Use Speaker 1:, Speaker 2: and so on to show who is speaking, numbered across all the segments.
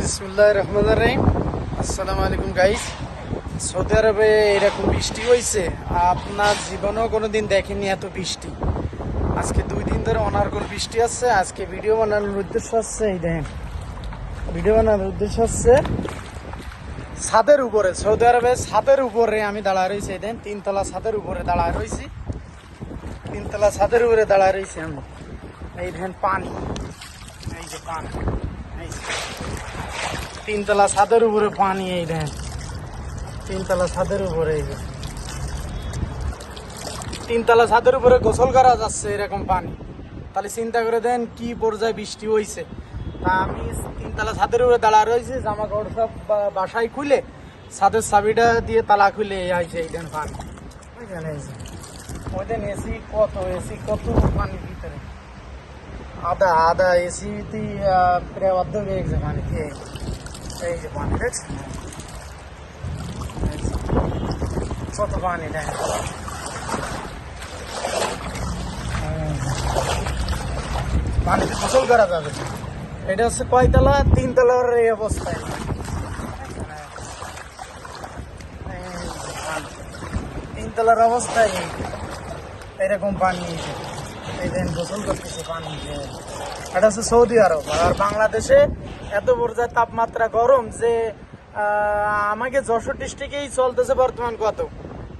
Speaker 1: বিসমিল্লাহির রহমানির রহিম। আসসালামু আলাইকুম গাইস। সৌদি আরবে এরকম বৃষ্টি হয়েছে আপনার জীবনেও কোনোদিন দেখেনি এত বৃষ্টি। আজকে 2 দিন ধরে অনার্গল বৃষ্টি আসছে। আজকে ভিডিও বানানোর উদ্দেশ্য হচ্ছে এই দেখেন, ভিডিও বানানোর উদ্দেশ্য হচ্ছে ছাদের উপরে, সৌদি আরবের ছাদের উপরে আমি দাঁড়ায় রয়েছি। এই দেখেন 3 তলা ছাদের উপরে দাঁড়ায় রয়েছি, 3 তলা ছাদের উপরে দাঁড়ায় রয়েছি আমি। এই দেখেন পানি, এই যে পানি, এই 3 তলা ছাদের উপরে পানি। এই দেখেন 3 তলা ছাদের উপরে, এই যে 3 তলা ছাদের উপরে গোসল করা যাচ্ছে এরকম পানি। তাহলে চিন্তা করে দেন কি পর্যায়ে বৃষ্টি হয়েছে। তা আমি 3 তলা ছাদের উপরে দাঁড়া রয়েছি, জামা কাপড় সব বাসায় খুলে ছাদের চাবিটা দিয়ে তালা খুলে আইছে। এই দেন পানি, বুঝলেন? এই যে ওই দেন এসি কত পানির ভিতরে, আধা এসি প্রায় অর্ধেক হয়ে গেছে পানি খেয়ে। এই যে পানি দেখছেন কত পানি, দেখেন পানিতে গোসল করা যাবে। এটা হচ্ছে কয়তলা? 3 তলার এই অবস্থায়। 3 তলার অবস্থায় এরকম পানি। এই দিন গোসল করতেছে পানি। এটা হচ্ছে সৌদি আরব। আর বাংলাদেশে এত পর্যায়ে তাপমাত্রা গরম যে আমাকে যশোর ডিস্ট্রিক্টেই চলতেছে বর্তমান কত,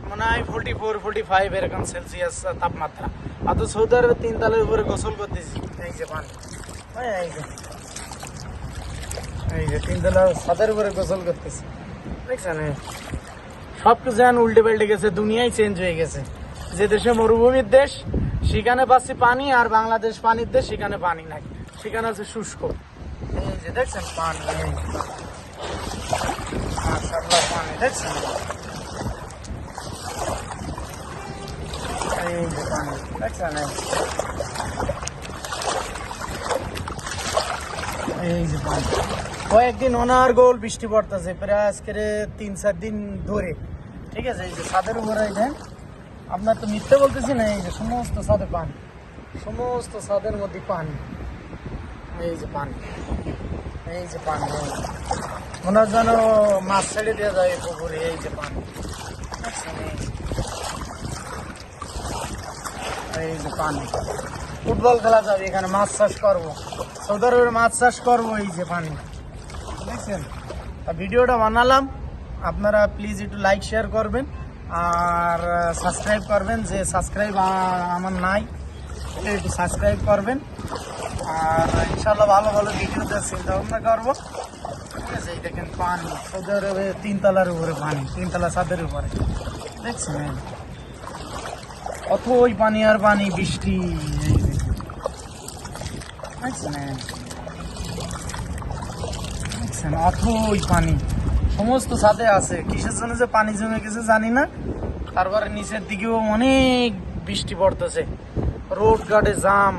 Speaker 1: মানে 44-45 এরকম সেলসিয়াস তাপমাত্রা। অত সৌদি আরবে 3 তলার উপরে গোসল করতেছি। এই যে পানি, এই যে 3 তলার ছাদের উপরে গোসল করতেছি, দেখছেন? সব কিছু যেন উল্টে পাল্টে গেছে, দুনিয়ায় চেঞ্জ হয়ে গেছে। যে দেশে মরুভূমির দেশ সেখানে পাচ্ছি পানি, আর বাংলাদেশ পানির দেশ সেখানে পানি নাই, সেখানে আছে শুষ্ক। এই যে দেখছেন পানি, মাশাআল্লাহ পানি দেখছেন, এই যে পানি দেখছেন, এই যে পানি। কয়েকদিন অনার্গল বৃষ্টি পড়তেছে, প্রায় আজকে 3-4 দিন ধরে, ঠিক আছে? এই যে ছাদের উপরে দেন, আপনার তো মিথ্যে বলতেছি না, এই যে সমস্ত ছাদে পানি, সমস্ত ছাদের মধ্যে পানি। এই যে পানি, এই যে পানি, মনে হয় যেন মাছ ছেড়ে দেওয়া যায় পুকুরে। এই যে পানি, এই যে পানি। ফুটবল খেলা যাবে এখানে, মাছ চাষ করবো, সৌদি আরবের মাছ চাষ করবো। এই যে পানি দেখছেন। ভিডিওটা বানালাম, আপনারা প্লিজ একটু লাইক শেয়ার করবেন আর সাবস্ক্রাইব করবেন। যে সাবস্ক্রাইব আমার নাই, একটু সাবস্ক্রাইব করবেন। আর ইনশাল্লাহ ভালো ভালো ভিডিও দেওয়ার চিন্তা ভাবনা করবো, ঠিক আছে? এই দেখেন পানি, সৌদি আরবে 3 তলার উপরে পানি, 3 তলা ছাদের উপরে, দেখছেন? অথই পানি আর পানি, বৃষ্টি, দেখছেন? দেখছেন অথই পানি সমস্ত ছাদে আছে। কিসের জন্য যে পানি জমে গেছে জানি না। তারপরে নিচের দিকেও অনেক বৃষ্টি পড়তেছে, রোড ঘাটে জাম,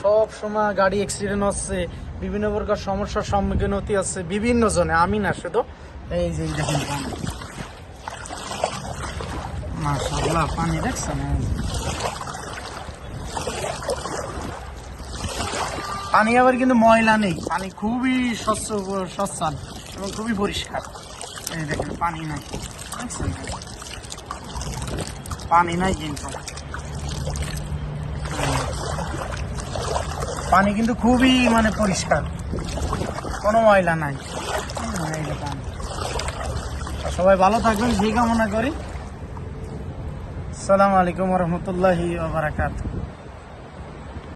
Speaker 1: সব সময় গাড়ি অ্যাক্সিডেন্ট হচ্ছে, বিভিন্ন প্রকার সমস্যার সম্মুখীন হতে হচ্ছে বিভিন্ন জনে, আমি না শুধু। এই যে দেখেন পানি, মাশাআল্লাহ পানি দেখছেন। পানি আবার কিন্তু ময়লা নেই, পানি খুবই স্বচ্ছল এবং খুবই পরিষ্কার। এই দেখেন পানি নাই, দেখছেন? পানি নাই কিন্তু, পানি কিন্তু খুবই মানে পরিষ্কার, কোনো ময়লা নাই। এই যে পানি। সবাই ভালো থাকবেন সেই কামনা করি। আসসালামু আলাইকুম ওয়া রাহমাতুল্লাহি ওয়া বারাকাতুহু।